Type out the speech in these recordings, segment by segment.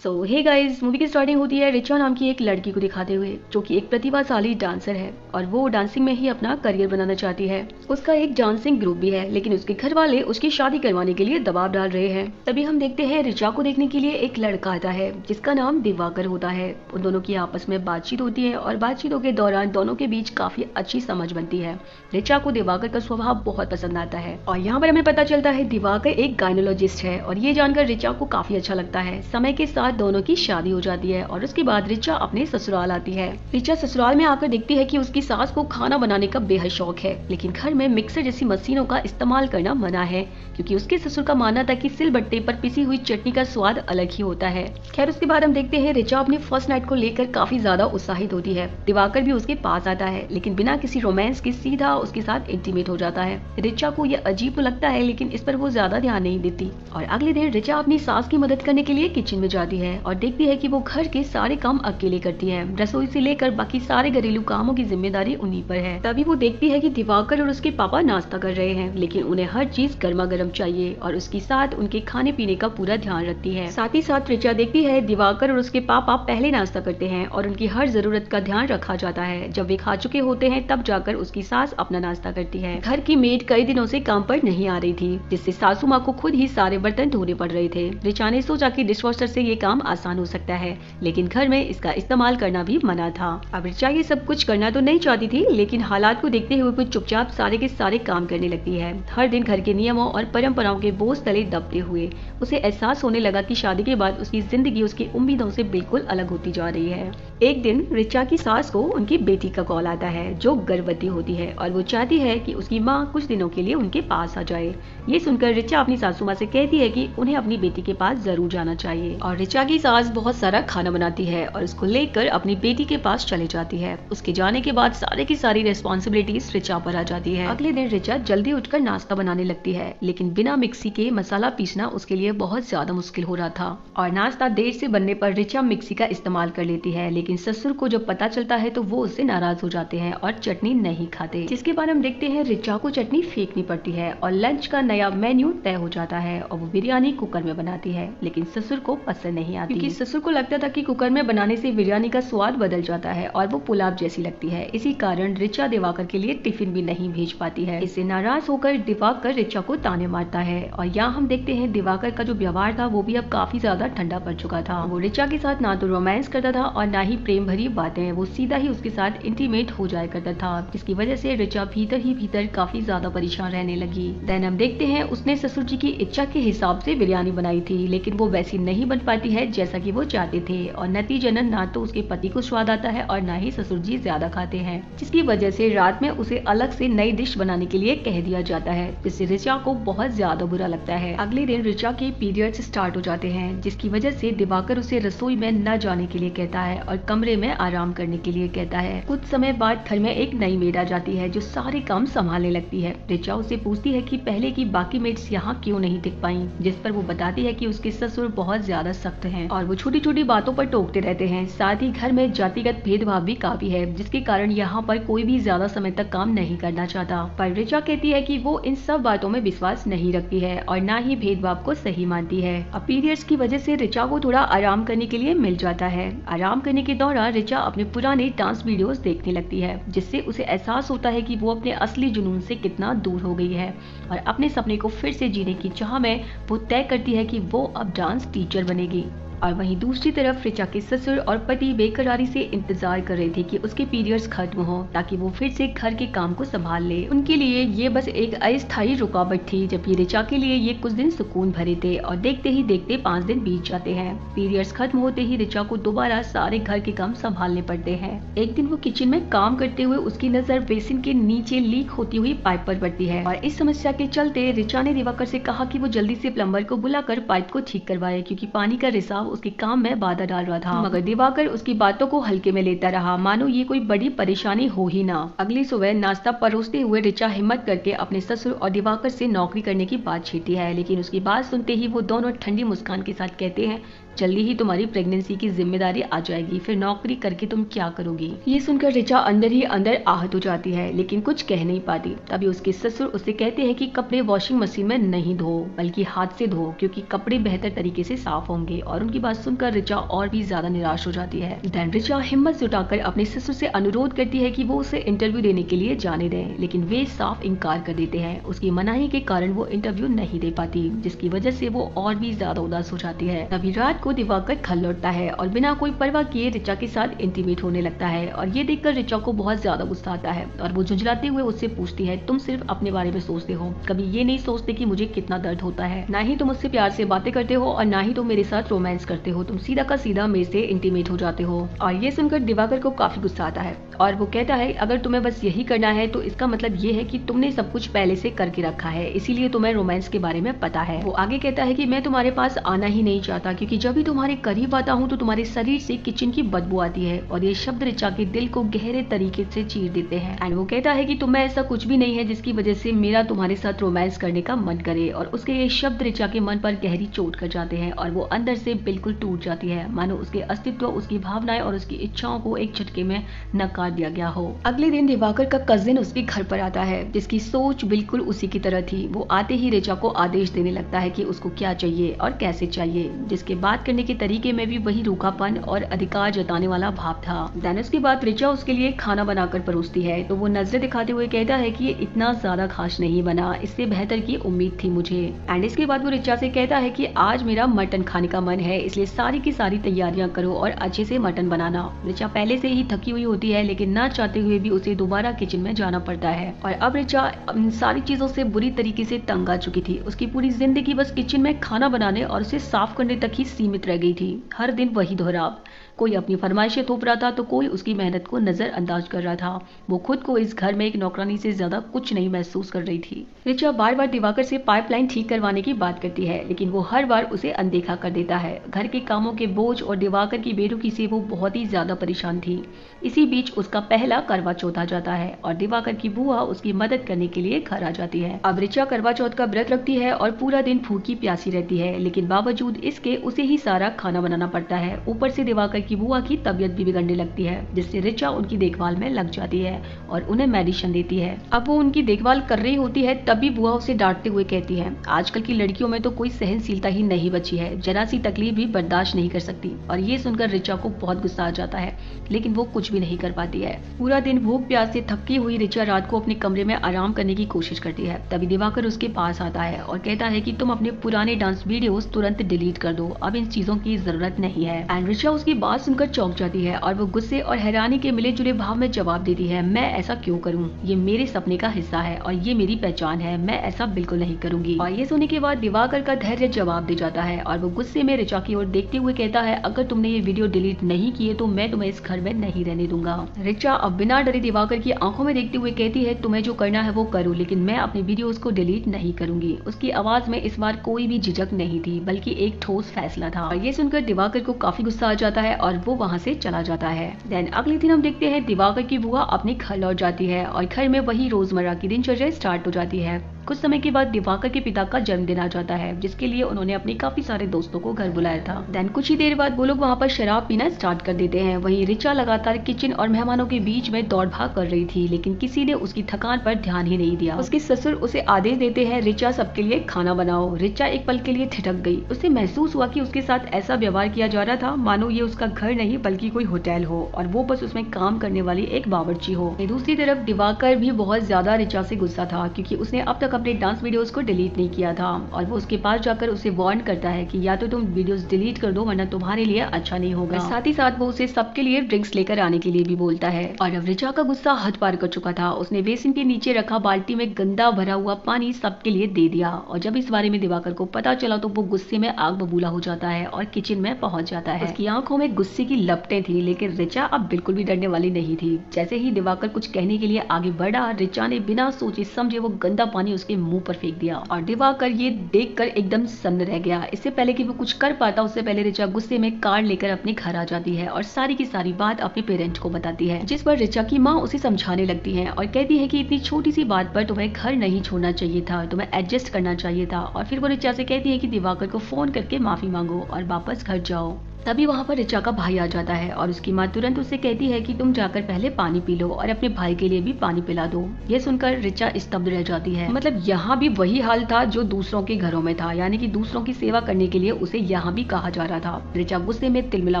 Hey guys, movie की starting होती है रिचा नाम की एक लड़की को दिखाते हुए जो कि एक प्रतिभाशाली डांसर है और वो डांसिंग में ही अपना करियर बनाना चाहती है। उसका एक डांसिंग ग्रुप भी है, लेकिन उसके घर वाले उसकी शादी करवाने के लिए दबाव डाल रहे हैं। तभी हम देखते हैं रिचा को देखने के लिए एक लड़का आता है जिसका नाम दिवाकर होता है। उन दोनों की आपस में बातचीत होती है और बातचीतों के दौरान दोनों के बीच काफी अच्छी समझ बनती है। रिचा को दिवाकर का स्वभाव बहुत पसंद आता है और यहाँ पर हमें पता चलता है दिवाकर एक गायनोलॉजिस्ट है और ये जानकर रिचा को काफी अच्छा लगता है। समय के साथ दोनों की शादी हो जाती है और उसके बाद रिचा अपने ससुराल आती है। रिचा ससुराल में आकर देखती है कि उसकी सास को खाना बनाने का बेहद शौक है, लेकिन घर में मिक्सर जैसी मशीनों का इस्तेमाल करना मना है क्योंकि उसके ससुर का मानना था कि सिलबट्टे पर पिसी हुई चटनी का स्वाद अलग ही होता है। खैर, उसके बाद हम देखते हैं रिचा अपनी फर्स्ट नाइट को लेकर काफी ज्यादा उत्साहित होती है। दिवाकर भी उसके पास आता है, लेकिन बिना किसी रोमांस के सीधा उसके साथ इंटीमेट हो जाता है। रिचा को यह अजीब तो लगता है, लेकिन इस पर वो ज्यादा ध्यान नहीं देती और अगले दिन रिचा अपनी सास की मदद करने के लिए किचन में जाती है और देखती है कि वो घर के सारे काम अकेले करती है। रसोई से लेकर बाकी सारे घरेलू कामों की जिम्मेदारी उन्हीं पर है। तभी वो देखती है कि दिवाकर और उसके पापा नाश्ता कर रहे हैं, लेकिन उन्हें हर चीज गर्मा गर्म चाहिए और उसके साथ उनके खाने पीने का पूरा ध्यान रखती है। साथ ही साथ रिचा देखती है दिवाकर और उसके पापा पहले नाश्ता करते हैं और उनकी हर जरूरत का ध्यान रखा जाता है। जब वे खा चुके होते हैं तब जाकर उसकी सास अपना नाश्ता करती है। घर की मेड कई दिनों से काम पर नहीं आ रही थी, जिससे सासू माँ को खुद ही सारे बर्तन धोने पड़ रहे थे। रिचा ने सोचा कि डिशवॉशर से ये काम आसान हो सकता है, लेकिन घर में इसका इस्तेमाल करना भी मना था। अब रिचा ये सब कुछ करना तो नहीं चाहती थी, लेकिन हालात को देखते हुए वो चुपचाप सारे के सारे काम करने लगती है। हर दिन घर के नियमों और परंपराओं के बोझ तले दबते हुए उसे एहसास होने लगा कि शादी के बाद उसकी जिंदगी उसकी उम्मीदों से बिल्कुल अलग होती जा रही है। एक दिन रिचा की सास को उनकी बेटी का कॉल आता है जो गर्भवती होती है और वो चाहती है कि उसकी माँ कुछ दिनों के लिए उनके पास आ जाए। ये सुनकर रिचा अपनी सासू माँ से कहती है कि उन्हें अपनी बेटी के पास जरूर जाना चाहिए और रिचा की सास बहुत सारा खाना बनाती है और उसको लेकर अपनी बेटी के पास चले जाती है। उसके जाने के बाद सारे की सारी रिस्पॉन्सिबिलिटीज रिचा पर आ जाती है। अगले दिन रिचा जल्दी उठकर नाश्ता बनाने लगती है, लेकिन बिना मिक्सी के मसाला पीसना उसके लिए बहुत ज्यादा मुश्किल हो रहा था और नाश्ता देर से बनने पर रिचा मिक्सी का इस्तेमाल कर लेती है, लेकिन ससुर को जब पता चलता है तो वो उससे नाराज हो जाते हैं और चटनी नहीं खाते। जिसके बाद हम देखते हैं रिचा को चटनी फेंकनी पड़ती है और लंच का नया मेन्यू तय हो जाता है और वो बिरयानी कुकर में बनाती है, लेकिन ससुर को पसंद नहीं आती क्योंकि ससुर को लगता था कि कुकर में बनाने से बिरयानी का स्वाद बदल जाता है और वो पुलाव जैसी लगती है। इसी कारण रिचा दिवाकर के लिए टिफिन भी नहीं भेज पाती है। इससे नाराज होकर दिवाकर रिचा को ताने मारता है और यहाँ हम देखते हैं दिवाकर का जो व्यवहार था वो भी अब काफी ज्यादा ठंडा पड़ चुका था। वो रिचा के साथ ना तो रोमांस करता था और ना ही प्रेम भरी बातें, वो सीधा ही उसके साथ इंटीमेट हो जाया करता था, जिसकी वजह से रिचा भीतर ही भीतर काफी ज्यादा परेशान रहने लगी। देन हम देखते हैं उसने ससुर जी की इच्छा के हिसाब से बिरयानी बनाई थी, लेकिन वो वैसी नहीं बन पाती है जैसा कि वो चाहते थे और नतीजतन ना तो उसके पति को स्वाद आता है और ना ही ससुर जी ज्यादा खाते हैं, जिसकी वजह से रात में उसे अलग से नई डिश बनाने के लिए कह दिया जाता है, जिससे रिचा को बहुत ज्यादा बुरा लगता है। अगले दिन रिचा के पीरियड्स स्टार्ट हो जाते हैं, जिसकी वजह से दिवाकर उसे रसोई में न जाने के लिए कहता है और कमरे में आराम करने के लिए कहता है। कुछ समय बाद घर में एक नई मेड आ जाती है जो सारे काम संभालने लगती है। रिचा उसे पूछती है कि पहले की बाकी मेड्स यहाँ क्यों नहीं दिख पाई, जिस पर वो बताती है कि उसके ससुर बहुत ज्यादा सख्त हैं और वो छोटी छोटी बातों पर टोकते रहते हैं। साथ ही घर में जातिगत भेदभाव भी काफी है, जिसके कारण यहाँ पर कोई भी ज्यादा समय तक काम नहीं करना चाहता। पर रिचा कहती है कि वो इन सब बातों में विश्वास नहीं रखती है और ना ही भेदभाव को सही मानती है। अब पीरियड्स की वजह से रिचा को थोड़ा आराम करने के लिए मिल जाता है। आराम करने के दौरान रिचा अपने पुराने डांस वीडियोस देखने लगती है, जिससे उसे एहसास होता है कि वो अपने असली जुनून से कितना दूर हो गई है और अपने सपने को फिर से जीने की चाह में वो तय करती है कि वो अब डांस टीचर बनेगी। और वहीं दूसरी तरफ रिचा के ससुर और पति बेकरारी से इंतजार कर रहे थे कि उसके पीरियड्स खत्म हो ताकि वो फिर से घर के काम को संभाल ले। उनके लिए ये बस एक अस्थायी रुकावट थी, जबकि रिचा के लिए ये कुछ दिन सुकून भरे थे और देखते ही देखते 5 दिन बीत जाते हैं। पीरियड्स खत्म होते ही रिचा को दोबारा सारे घर के काम संभालने पड़ते हैं। एक दिन वो किचन में काम करते हुए उसकी नजर बेसिन के नीचे लीक होती हुई पाइप पर पड़ती है और इस समस्या के चलते रिचा ने दिवाकर से कहा कि वो जल्दी से प्लम्बर को बुलाकर पाइप को ठीक करवाए, क्योंकि पानी का रिसाव उसके काम में बाधा डाल रहा था। मगर दिवाकर उसकी बातों को हल्के में लेता रहा, मानो ये कोई बड़ी परेशानी हो ही ना। अगली सुबह नाश्ता परोसते हुए रिचा हिम्मत करके अपने ससुर और दिवाकर से नौकरी करने की बात छेड़ती है, लेकिन उसकी बात सुनते ही वो दोनों ठंडी मुस्कान के साथ कहते हैं जल्दी ही तुम्हारी प्रेगनेंसी की जिम्मेदारी आ जाएगी, फिर नौकरी करके तुम क्या करोगी। ये सुनकर रिचा अंदर ही अंदर आहत हो जाती है, लेकिन कुछ कह नहीं पाती। तभी उसके ससुर उससे कहते हैं कि कपड़े वॉशिंग मशीन में नहीं धो, बल्कि हाथ से धो, क्योंकि कपड़े बेहतर तरीके से साफ होंगे। और उनकी बात सुनकर रिचा और भी ज्यादा निराश हो जाती है। देन रिचा हिम्मत जुटाकर अपने ससुर से अनुरोध करती है कि वो उसे इंटरव्यू देने के लिए जाने दें, लेकिन वे साफ इनकार कर देते हैं। उसकी मनाही के कारण वो इंटरव्यू नहीं दे पाती, जिसकी वजह से वो और भी ज्यादा उदास हो जाती है। तभी रात को दिवाकर घर लौटता है और बिना कोई परवाह किए रिचा के साथ इंटीमेट होने लगता है। और ये देखकर रिचा को बहुत ज्यादा गुस्सा आता है और वो झुंझलाते हुए उससे पूछती है, तुम सिर्फ अपने बारे में सोचते हो, कभी ये नहीं सोचते कि मुझे कितना दर्द होता है। ना ही तुम मुझसे प्यार से बातें करते हो और ना ही तुम मेरे साथ रोमांस करते हो, तुम सीधा का सीधा मेरे से इंटीमेट हो जाते हो। और ये सुनकर दिवाकर को काफी गुस्सा आता है और वो कहता है, अगर तुम्हें बस यही करना है तो इसका मतलब ये है कि तुमने सब कुछ पहले से करके रखा है, इसीलिए तुम्हें रोमांस के बारे में पता है। वो आगे कहता है कि मैं तुम्हारे पास आना ही नहीं चाहता, क्योंकि जब भी तुम्हारे करीब आता हूँ तो तुम्हारे शरीर से किचन की बदबू आती है। और ये शब्द रिचा के दिल को गहरे तरीके से चीर देते हैं। एंड वो कहता है कि तुम्हें ऐसा कुछ भी नहीं है जिसकी वजह से मेरा तुम्हारे साथ रोमांस करने का मन करे। और उसके ये शब्द रिचा के मन पर गहरी चोट कर जाते हैं और वो अंदर से बिल्कुल टूट जाती है, मानो उसके अस्तित्व, उसकी भावनाएं और उसकी इच्छाओं को एक झटके में नकार दिया गया हो। अगले दिन दिवाकर का कजिन उसके घर पर आता है, जिसकी सोच बिल्कुल उसी की तरह थी। वो आते ही रिचा को आदेश देने लगता है कि उसको क्या चाहिए और कैसे चाहिए, जिसके बात करने के तरीके में भी वही रूखापन और अधिकार जताने वाला भाव था। देन उसके बाद रिचा उसके लिए खाना बनाकर परोसती है तो वो नजरें दिखाते हुए कहता है कि ये इतना ज्यादा खास नहीं बना, इससे बेहतर की उम्मीद थी मुझे। एंड इसके बाद वो रिचा से कहता है कि आज मेरा मटन खाने का मन है, इसलिए सारी की सारी तैयारियां करो और अच्छे से मटन बनाना। रिचा पहले से ही थकी हुई होती है, लेकिन ना चाहते हुए भी उसे दोबारा किचन में जाना पड़ता है। और अब रिचा सारी चीजों से बुरी तरीके से तंग आ चुकी थी। उसकी पूरी जिंदगी बस किचन में खाना बनाने और उसे साफ करने तक ही सीमित रह गई थी। हर दिन वही दोहराव, कोई अपनी फरमाइशें थोप रहा था तो कोई उसकी मेहनत को नजरअंदाज कर रहा था। वो खुद को इस घर में एक नौकरानी से ज्यादा कुछ नहीं महसूस कर रही थी। रिचा बार बार दिवाकर से पाइपलाइन ठीक करवाने की बात करती है, लेकिन वो हर बार उसे अनदेखा कर देता है। घर के कामों के बोझ और दिवाकर की बेरुखी से वो बहुत ही ज्यादा परेशान थी। इसी बीच उसका पहला करवा चौथ आ जाता है और दिवाकर की बुआ उसकी मदद करने के लिए घर आ जाती है। अब रिचा करवा चौथ का व्रत रखती है और पूरा दिन भूखी प्यासी रहती है, लेकिन बावजूद इसके उसे ही सारा खाना बनाना पड़ता है। ऊपर से दिवाकर की बुआ की तबीयत भी बिगड़ने लगती है, जिससे रिचा उनकी देखभाल में लग जाती है और उन्हें मेडिसिन देती है। अब वो उनकी देखभाल कर रही होती है, तभी बुआ उसे डांटते हुए कहती है, आजकल की लड़कियों में तो कोई सहनशीलता ही नहीं बची है, जरा सी तकलीफ भी बर्दाश्त नहीं कर सकती। और ये सुनकर रिचा को बहुत गुस्सा आ जाता है, लेकिन वो कुछ भी नहीं कर पाती है। पूरा दिन भूख प्यास से थकी हुई रिचा रात को अपने कमरे में आराम करने की कोशिश करती है। तभी दिवाकर उसके पास आता है और कहता है कि तुम अपने पुराने डांस वीडियोस तुरंत डिलीट कर दो, अब इन चीजों की जरूरत नहीं है। एंड रिचा उसकी बात सुनकर चौंक जाती है और वो गुस्से और हैरानी के मिले जुले भाव में जवाब देती है, मैं ऐसा क्यों करूं? ये मेरे सपने का हिस्सा है और ये मेरी पहचान है, मैं ऐसा बिल्कुल नहीं करूंगी। और ये सुनने के बाद दिवाकर का धैर्य जवाब दे जाता है और वो गुस्से में रिचा की ओर देखते हुए कहता है, अगर तुमने ये वीडियो डिलीट नहीं किए तो मैं तुम्हें इस घर में नहीं रहने दूंगा। रिचा अब बिना डरे दिवाकर की आंखों में देखते हुए कहती है, तुम्हें जो करना है वो करो, लेकिन मैं अपने वीडियोस को डिलीट नहीं करूंगी। उसकी आवाज में इस बार कोई भी झिझक नहीं थी, बल्कि एक ठोस फैसला था। और ये सुनकर दिवाकर को काफी गुस्सा आ जाता है और वो वहाँ से चला जाता है। देन अगले दिन हम देखते हैं दिवाकर की बुआ अपने घर लौट जाती है और घर में वही रोजमर्रा की दिनचर्या स्टार्ट हो जाती है। कुछ समय के बाद दिवाकर के पिता का जन्मदिन आ जाता है, जिसके लिए उन्होंने अपने काफी सारे दोस्तों को घर बुलाया था। देन कुछ ही देर बाद वो लोग वहाँ पर शराब पीना स्टार्ट कर देते हैं। वहीं रिचा लगातार किचन और मेहमानों के बीच में दौड़ भाग कर रही थी, लेकिन किसी ने उसकी थकान पर ध्यान ही नहीं दिया। उसके ससुर उसे आदेश देते हैं, रिचा सबके लिए खाना बनाओ। रिचा एक पल के लिए ठिठक गई। उसे महसूस हुआ कि उसके साथ ऐसा व्यवहार किया जा रहा था मानो ये उसका घर नहीं बल्कि कोई होटल हो और वो बस उसमें काम करने वाली एक बावर्ची हो। दूसरी तरफ दिवाकर भी बहुत ज्यादा रिचा से गुस्सा था, क्योंकि उसने अब तक अपने डांस वीडियोस को डिलीट नहीं किया था और वो उसके पास जाकर उसे वार्न करता है कि या तो तुम वीडियोस डिलीट कर दो वरना तुम्हारे लिए अच्छा नहीं होगा। साथ ही साथ वो उसे सबके लिए ड्रिंक्स लेकर आने के लिए भी बोलता है। और अब रिचा का गुस्सा हद पार कर चुका था। उसने बेसिन के नीचे रखा बाल्टी में गंदा भरा हुआ पानी सबके लिए दे दिया और जब इस बारे में दिवाकर को पता चला तो वो गुस्से में आग बबूला हो जाता है और किचन में पहुंच जाता है। उसकी आंखों में गुस्से की लपटें थी, लेकिन रिचा अब बिल्कुल भी डरने वाली नहीं थी। जैसे ही दिवाकर कुछ कहने के लिए आगे बढ़ा, रिचा ने बिना सोचे समझे वो गंदा पानी उसके मुंह पर फेंक दिया और दिवाकर ये देखकर एकदम सन्न रह गया। इससे पहले कि वो कुछ कर पाता उससे पहले ऋचा गुस्से में कार लेकर अपने घर आ जाती है और सारी की सारी बात अपने पेरेंट्स को बताती है, जिस पर ऋचा की माँ उसे समझाने लगती है और कहती है कि इतनी छोटी सी बात पर तुम्हें घर नहीं छोड़ना चाहिए था, तुम्हें एडजस्ट करना चाहिए था। और फिर वो ऋचा से कहती है कि दिवाकर को फोन करके माफी मांगो और वापस घर जाओ। तभी वहाँ पर ऋचा का भाई आ जाता है और उसकी माँ तुरंत उससे कहती है कि तुम जाकर पहले पानी पी लो और अपने भाई के लिए भी पानी पिला दो। ये सुनकर ऋचा स्तब्ध रह जाती है। मतलब यहाँ भी वही हाल था जो दूसरों के घरों में था, यानी कि दूसरों की सेवा करने के लिए उसे यहाँ भी कहा जा रहा था। ऋचा गुस्से में तिलमिला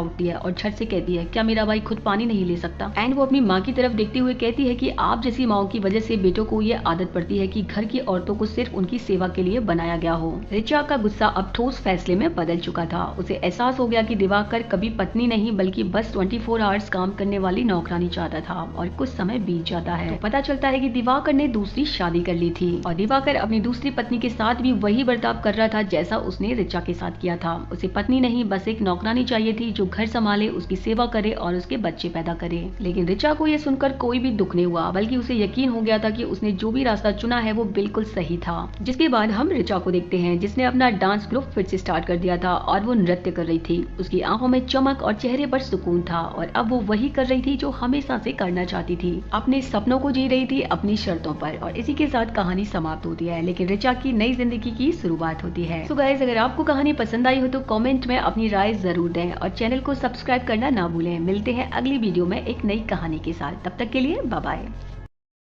उठती है और झट से कहती है, क्या मेरा भाई खुद पानी नहीं ले सकता? एंड वो अपनी माँ की तरफ देखते हुए कहती है कि आप जैसी माओ की वजह से बेटों को ये आदत पड़ती है कि घर की औरतों को सिर्फ उनकी सेवा के लिए बनाया गया हो। ऋचा का गुस्सा अब ठोस फैसले में बदल चुका था। उसे एहसास हो गया कि दिवाकर कभी पत्नी नहीं बल्कि बस 24 आवर्स काम करने वाली नौकरानी चाहता था। और कुछ समय बीत जाता है तो पता चलता है कि दिवाकर ने दूसरी शादी कर ली थी और दिवाकर अपनी दूसरी पत्नी के साथ भी वही बर्ताव कर रहा था जैसा उसने ऋचा के साथ किया था। उसे पत्नी नहीं बस एक नौकरानी चाहिए थी जो घर संभाले, उसकी सेवा करे और उसके बच्चे पैदा करे। लेकिन ऋचा को यह सुनकर कोई भी दुख नहीं हुआ, बल्कि उसे यकीन हो गया था कि उसने जो भी रास्ता चुना है वो बिल्कुल सही था। जिसके बाद हम ऋचा को देखते हैं जिसने अपना डांस ग्रुप फिर से स्टार्ट कर दिया था और वो नृत्य कर रही थी। उसकी आंखों में चमक और चेहरे पर सुकून था और अब वो वही कर रही थी जो हमेशा से करना चाहती थी। अपने सपनों को जी रही थी अपनी शर्तों पर। और इसी के साथ कहानी समाप्त होती है, लेकिन ऋचा की नई जिंदगी की शुरुआत होती है। तो गाइस, अगर आपको कहानी पसंद आई हो तो कमेंट में अपनी राय जरूर दें और चैनल को सब्सक्राइब करना ना भूलें। मिलते हैं अगली वीडियो में एक नई कहानी के साथ। तब तक के लिए बाय बाय।